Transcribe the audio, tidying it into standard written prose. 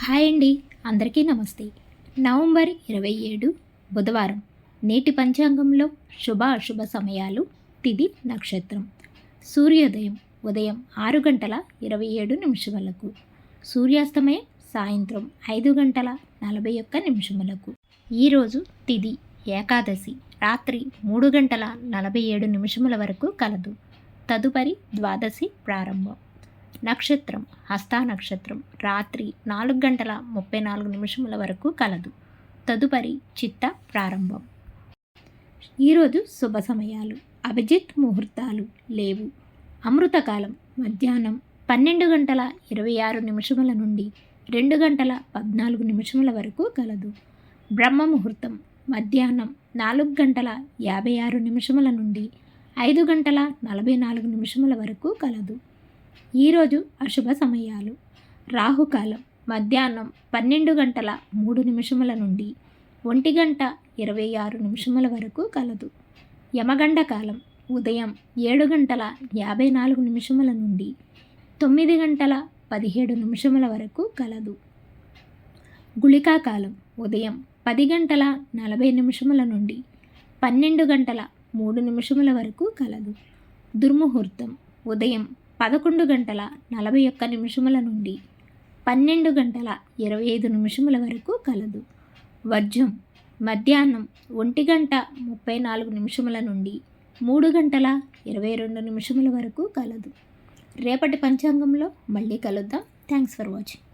Hi అండి, అందరికీ నమస్తే. నవంబర్ 27 బుధవారం. నేటి పంచాంగంలో శుభ అశుభ సమయాలు, తిథి నక్షత్రం. సూర్యోదయం ఉదయం 6 గంటల 27 నిమిషములకు, సూర్యాస్తమయం సాయంత్రం 5 గంటల 41 నిమిషములకు. ఈరోజు తిథి ఏకాదశి రాత్రి 3 గంటల 47 నిమిషముల వరకు కలదు. తదుపరి ద్వాదశి ప్రారంభం. నక్షత్రం హస్తా నక్షత్రం రాత్రి 4 గంటల 34 నిమిషముల వరకు కలదు. తదుపరి చిత్త ప్రారంభం. ఈరోజు శుభ సమయాలు, అభిజిత్ ముహూర్తాలు లేవు. అమృతకాలం మధ్యాహ్నం 12 గంటల 26 నిమిషముల నుండి 2 గంటల 14 నిమిషముల వరకు కలదు. బ్రహ్మ ముహూర్తం మధ్యాహ్నం 4 గంటల 56 నిమిషముల నుండి 5 గంటల 44 నిమిషముల వరకు కలదు. ఈరోజు అశుభ సమయాలు, రాహుకాలం మధ్యాహ్నం 12 గంటల 3 నిమిషముల నుండి 1 గంట 26 నిమిషముల వరకు కలదు. యమగండ కాలం ఉదయం 7 గంటల 54 నిమిషముల నుండి 9 గంటల 17 నిమిషముల వరకు కలదు. గుళికా కాలం ఉదయం 10 గంటల 40 నిమిషముల నుండి 12 గంటల 3 నిమిషముల వరకు కలదు. దుర్ముహూర్తం ఉదయం 11 గంటల 41 నిమిషముల నుండి 12 గంటల 25 నిమిషముల వరకు కలదు. వర్జం మధ్యాహ్నం 1 గంట 34 నిమిషముల నుండి 3 గంటల 22 నిమిషముల వరకు కలదు. రేపటి పంచాంగంలో మళ్ళీ కలుద్దాం. Thanks for watching.